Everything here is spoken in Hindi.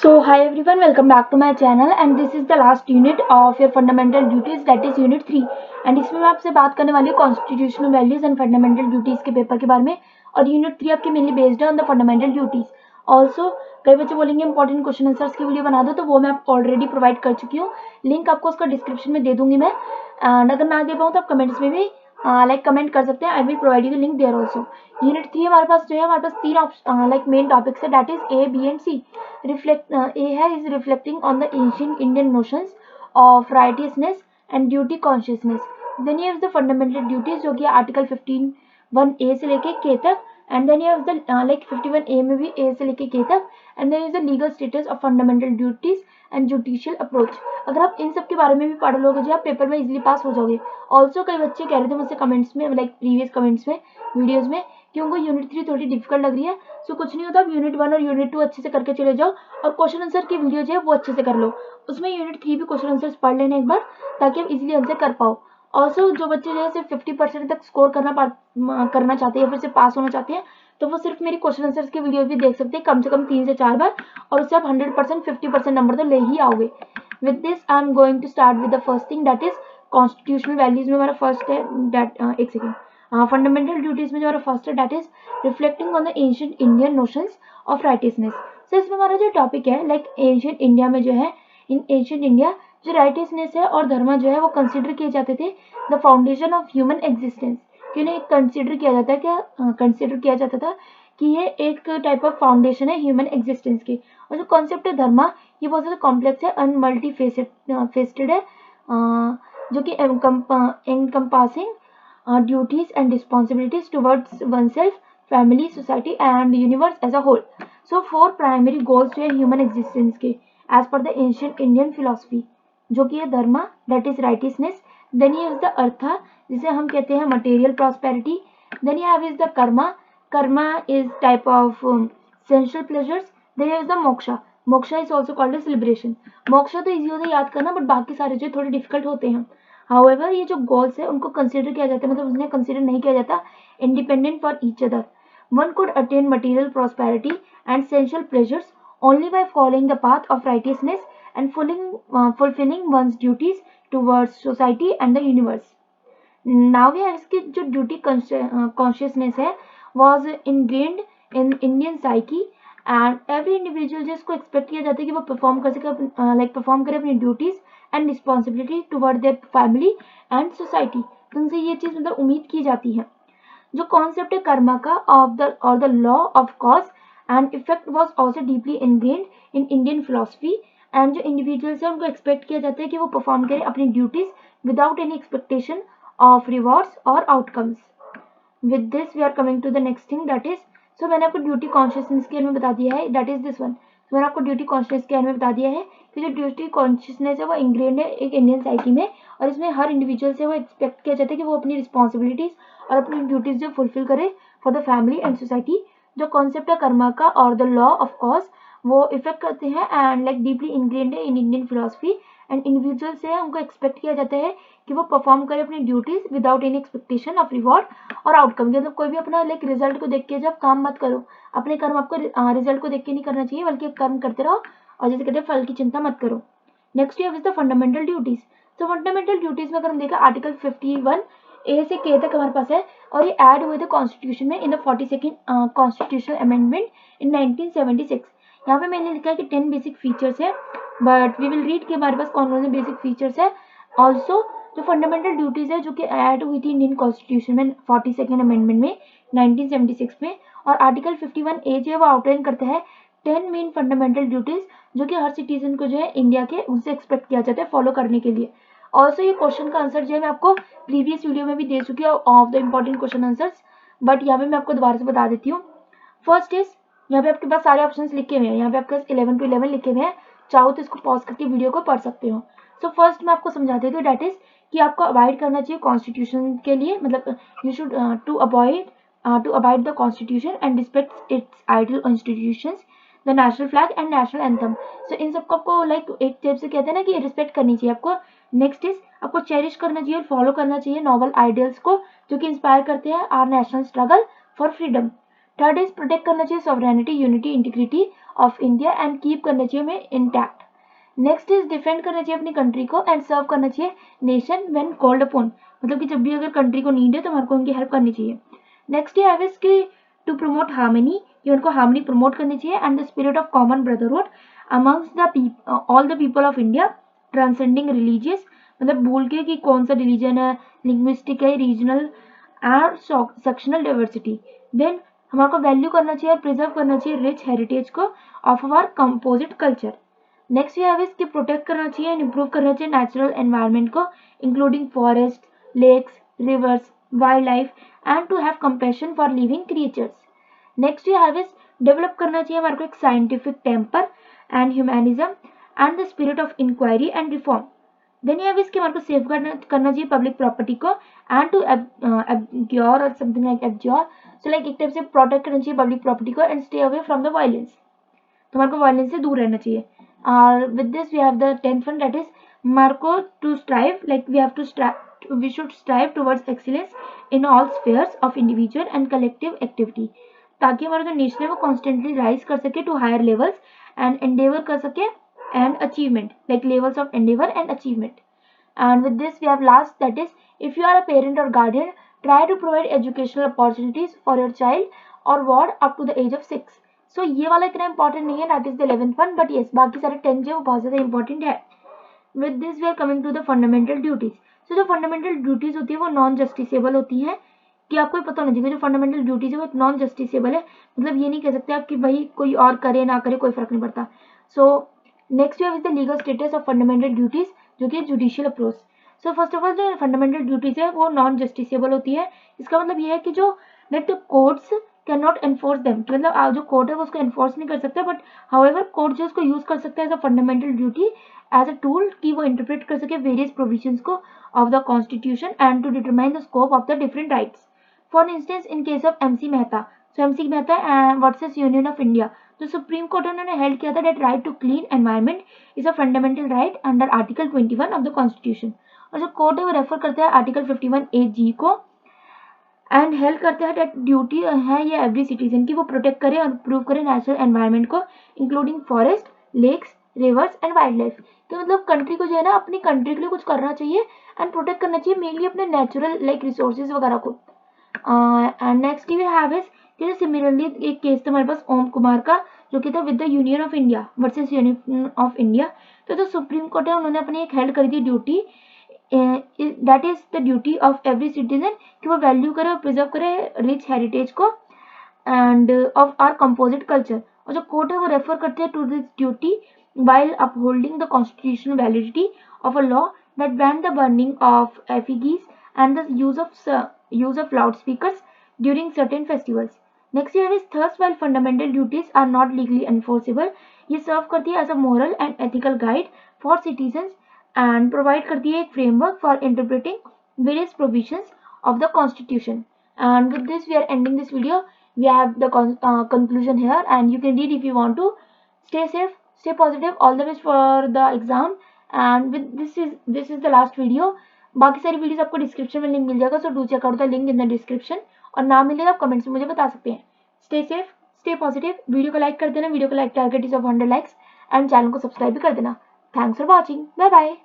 So hi everyone, welcome back to my channel and this is the last unit of your fundamental duties, that is unit 3। And इसमें मैं आपसे बात करने वाली हूँ constitutional values and fundamental duties के पेपर के बारे में। और यूनिट 3 आपकी मेनली बेस्ड है on the fundamental duties. Also कई बच्चे बोलेंगे इंपॉर्टेंट क्वेश्चन आंसर्स की वीडियो बना दो, तो वो मैं आपको ऑलरेडी प्रोवाइड कर चुकी हूँ। लिंक आपको उसका डिस्क्रिप्शन में दे दूंगी मैं, एंड अगर ना दे पाऊँ तो आप कमेंट्स में भी कमेंट कर सकते हैं। I will provide you the link there also. Unit 3 हमारे पास जो है, हमारे पास तीन मेन टॉपिक्स है, that is A, B and C. A है is reflecting on the ancient Indian notions of righteousness and duty consciousness. Then you have the fundamental duties जो कि आर्टिकल 51A से लेके K तक, and then you have the 51A में भी A से लेके K तक, and then is the legal status of fundamental duties and judicial approach। अगर आप इन सब के बारे में भी पढ़ लोगे जो आप पेपर में इजीली पास हो जाओगे। ऑल्सो कई बच्चे कह रहे थे मुझसे कमेंट्स में, प्रीवियस कमेंट्स में, वीडियोज में, कि उनको यूनिट 3 थोड़ी डिफिकल्ट लग रही है। सो कुछ नहीं होता, आप यूनिट 1 और यूनिट 2 अच्छे से करके चले जाओ और क्वेश्चन आंसर की वीडियो जो है वो अच्छे से कर लो। उसमें यूनिट 3 भी क्वेश्चन आंसर पढ़ लेना एक बार, ताकि आप इजीली आंसर कर पाओ। ऑल्सो जो बच्चे जो है सिर्फ 50% तक स्कोर करना चाहते हैं या फिर से पास होना चाहते हैं, तो वो सिर्फ मेरी क्वेश्चन आंसर्स की वीडियो भी देख सकते हैं कम से कम 3 से 4 बार, और उससे आप 100% 50% नंबर तो ले ही आओगे। With this I am going to start with the first thing, that is constitutional values में हमारा फर्स्ट है, एक सेकेंड, फंडामेंटल ड्यूटीज में जो हमारा फर्स्ट है that is reflecting on the ancient Indian notions of righteousness. So इसमें हमारा जो टॉपिक है, एंशिएंट इंडिया में जो है, इन एंशिएंट इंडिया जो राइटियसनेस है और धर्म जो है वो कंसिडर किए जाते थे the foundation of human existence. कि इन्हें कंसिडर किया जाता है, क्या कंसिडर किया जाता था कि ये एक टाइप ऑफ फाउंडेशन है ह्यूमन एग्जिस्टेंस की। और जो कॉन्सेप्ट है धर्मा, ये बहुत ज़्यादा कॉम्प्लेक्स है, अनमल्टी फेस्टेड है, जो कि encompassing duties and responsibilities towards oneself, family, society and universe as a whole. So four primary goals जो है human existence के as per the ancient Indian philosophy, जो कि है धर्मा, that is righteousness, then you have the artha जिसे हम कहते हैं material prosperity, then you have is the karma is type of sensual pleasures, then you have the moksha is also called as liberation। Moksha तो इजी होता है याद करना, बट बाकी सारे जो थोड़े डिफिकल्ट होते हैं। हाउएवर ये जो गोल्स है उनको कंसिडर किया जाता है, मतलब उन्हें कंसिडर नहीं किया जाता independent for each other. One could attain material prosperity and sensual pleasures only by following the path of righteousness and fulfilling one's duties towards society and the universe. Now we have इसकी जो ड्यूटी कॉन्शियसनेस है was ingrained in Indian psyche, and every individual जिसको एक्सपेक्ट किया जाता है कि वो परफॉर्म कर सके, परफॉर्म करे अपनी duties and responsibility toward their family and society. तो उनसे ये चीज मतलब उम्मीद की जाती है। जो कॉन्सेप्ट है कर्मा का ऑफ द और the law of cause and effect was also deeply ingrained in Indian philosophy, and जो इंडिविजुअल्स है उनको एक्सपेक्ट किया जाता है कि वो परफॉर्म करें अपनी duties without any expectation of rewards or outcomes। with this we are coming to the next thing, that is, so मैंने आपको ड्यूटी कॉन्शियसनेस के में बता दिया है, that is this one। तो मैंने आपको ड्यूटी कॉन्शियसनेस के में बता दिया है कि जो ड्यूटी कॉन्शियसनेस है वो इंग्रेंड है एक इंडियन साइकी में, और इसमें हर इंडिविजुअल से वो एक्सपेक्ट किया जाता है कि वो अपनी रिस्पॉन्सिबिलिटीज और अपनी ड्यूटीज जो फुलफिल करे for the family and society. जो कॉन्सेप्ट है कर्मा का और द लॉ ऑफ कॉज वो इफेक्ट करते हैं एंड डीपली इंग्रेंड है in Indian philosophy, and individual से उनको एक्सपेक्ट किया जाता है कि वो परफॉर्म करे अपनी duties without any expectation of reward और आउटकम। मतलब कोई भी अपना रिजल्ट को देख के जब काम मत करो, अपने कर्म आपको रिजल्ट को देख के नहीं करना चाहिए, बल्कि कर्म करते रहो और जैसे कहते हैं फल की चिंता मत करो। Next you have the fundamental duties. तो फंडामेंटल ड्यूटीज में अगर हम देखें आर्टिकल 51A से K तक हमारे पास है, और ये ऐड हुए थे कॉन्स्टिट्यूशन में in the 42nd constitutional amendment in 1976। यहाँ पे मैंने लिखा है कि 10 बेसिक फीचर्स है, बट वी विल रीड कि हमारे पास कौन कौन से बेसिक फीचर्स है। ऑल्सो जो फंडामेंटल ड्यूटीज है जो कि ऐड हुई थी इंडियन कॉन्स्टिट्यूशन में 42nd अमेंडमेंट में 1976 में, और आर्टिकल 51A जो है वो आउटलाइन करता है 10 मेन फंडामेंटल ड्यूटीज जो कि हर सिटीजन को जो है इंडिया के उनसे एक्सपेक्ट किया जाता है फॉलो करने के लिए। ऑल्सो ये क्वेश्चन का आंसर जो है मैं आपको प्रीवियस वीडियो में भी दे चुकी हूँ of the important question answers, but यहाँ पे मैं आपको दोबारा से बता देती हूँ। फर्स्ट इज, यहाँ पे आपके पास सारे ऑप्शंस लिखे हुए हैं, यहाँ पे आपके पास 11 to 11 लिखे हुए हैं, चाहो तो इसको पॉज करके वीडियो को पढ़ सकते हो। सो फर्स्ट मैं आपको समझा देती हूँ, डेट इज कि आपको अवॉइड करना चाहिए कॉन्स्टिट्यूशन के लिए, मतलब you should to avoid the constitution and respect its ideal institutions, the national flag and national anthem. So इन सबको आपको एक टाइप से कहते हैं ना कि रिस्पेक्ट करनी चाहिए आपको। नेक्स्ट इज आपको चेरिश करना चाहिए और फॉलो करना चाहिए नॉवल आइडियल्स को जो कि इंस्पायर करते हैं our national struggle for freedom. Third is protect करना चाहिए sovereignty, unity, integrity of India and keep करना चाहिए हमें इंटैक्ट। नेक्स्ट इज डिफेंड करना चाहिए अपनी कंट्री को एंड सर्व करना चाहिए नेशन व्हेन कॉल्ड अपॉन, मतलब कि जब भी अगर कंट्री को नीड है तो हमारे को उनकी हेल्प करनी चाहिए। नेक्स्ट है इसकी टू प्रमोट हार्मनी, कि उनको हार्मनी प्रमोट करनी चाहिए and the spirit of common brotherhood amongst the all the people of India transcending religious, मतलब भूल के कि कौन सा रिलीजन है, लिंग्विस्टिक है, regional and sectional diversity. Then हमारे को वैल्यू करना चाहिए और प्रिजर्व करना चाहिए रिच हेरिटेज को of our composite culture. Next ये इसकी प्रोटेक्ट करना चाहिए एंड इम्प्रूव करना चाहिए नेचुरल एनवायरनमेंट को including forest, lakes, rivers, wild life and to have compassion for living creatures. Next ये इज डेवलप करना चाहिए हमारे को एक scientific temper and humanism and the spirit of inquiry and reform. Then ये इसके हमारे को सेफ करना चाहिए पब्लिक प्रॉपर्टी को एंड टू एब्ज्योर और something like abjure, so like एक टाइप से प्रोटेक्ट करना चाहिए पब्लिक प्रॉपर्टी को and stay away from the violence, तो हमारे को वायलेंस से दूर रहना चाहिए। With this we have the 10th one, that is Marco to strive, like we should strive towards excellence in all spheres of individual and collective activity, ताकि हमारा जो नेशन है वो कॉन्स्टेंटली राइज कर सके to higher levels and endeavour कर सके and achievement, like levels of endeavour and achievement. And with this we have last, that is if you are a parent or guardian, try to provide educational opportunities for your child or ward up to the age of 6। So ये वाला इतना इंपॉर्टेंट नहीं है, that is the 11th one, but yes बाकी सारे 10 जो बहुत ज्यादा इंपॉर्टेंट है। With this we are coming to the fundamental duties. So जो फंडामेंटल ड्यूटीज होती है वो नॉन जस्टिसेबल होती है, कि आपको पता होना चाहिए जो फंडामेंटल ड्यूटीज है वो नॉन जस्टिसेबल है, मतलब ये नहीं कह सकते आप कि भाई कोई और करे ना करे कोई फर्क नहीं पड़ता। So next we have is the legal status of fundamental duties, जो कि judicial approach. So first of all जो फंडामेंटल ड्यूटीज है वो नॉन जस्टिसेबल होती है। इसका मतलब ये है कि जो that the courts can not enforce them, मतलब जो कोर्ट है वो उसको एनफोर्स नहीं कर सकता, बट हाउएवर कोर्ट जो उसको यूज कर सकता है as a fundamental duty as a tool, कि वो इंटरप्रेट कर सके वेरियस प्रोविजंस को of the constitution and to determine the scope of the different rights. For instance in case of MC Mehta, so MC Mehta versus union of India, तो सुप्रीम कोर्ट उन्होंने हेल्ड किया था that right to clean environment is a fundamental right under article 21 of the constitution. और जो कोर्ट है वो रेफर करता है आर्टिकल 51A(G) को एंड हेल्प करते हैं दैट ड्यूटी है ये एवरी सिटीजन की वो प्रोटेक्ट करे और प्रूव करे नेचुरल एनवायरनमेंट को including forest, lakes, rivers and wild life. तो मतलब कंट्री को जो है ना अपनी कंट्री के लिए कुछ करना चाहिए एंड प्रोटेक्ट करना चाहिए मेनली अपने नेचुरल लाइक रिसोर्सेज वगैरह को। And next we have is similarly एक केस था हमारे पास ओम कुमार का, जो कि था with the union of India versus union of India. तो जो सुप्रीम कोर्ट है उन्होंने अपनी एक हेल्ड करी थी duty, that is the duty of every citizen, कि वो वैल्यू करे और प्रिजर्व करे रिच हेरिटेज को and of our composite culture. और जो कोर्ट है वो रेफर करते हैं to this duty while upholding the constitutional validity of a law that banned the burning of effigies and the use of loudspeakers during certain festivals. Next here is thirst, while fundamental duties are not legally enforceable, ये serve करती है as a moral and ethical guide for citizens and provide करती है एक framework for interpreting various provisions of the constitution. And with this we are ending this video. We have the conclusion here and you can read if you want to. Stay safe, stay positive, all the best for the exam and with this is the last video. बाकी सारी वीडियोस आपको डिस्क्रिप्शन में लिंक मिल जाएगा, so do check out the link in the description, और ना मिले आप कमेंट्स में मुझे बता सकते हैं। Stay safe, stay positive, video को लाइक कर देना, वीडियो को like target is of 100 likes and channel को सब्सक्राइब भी कर देना। Thanks for watching, bye bye.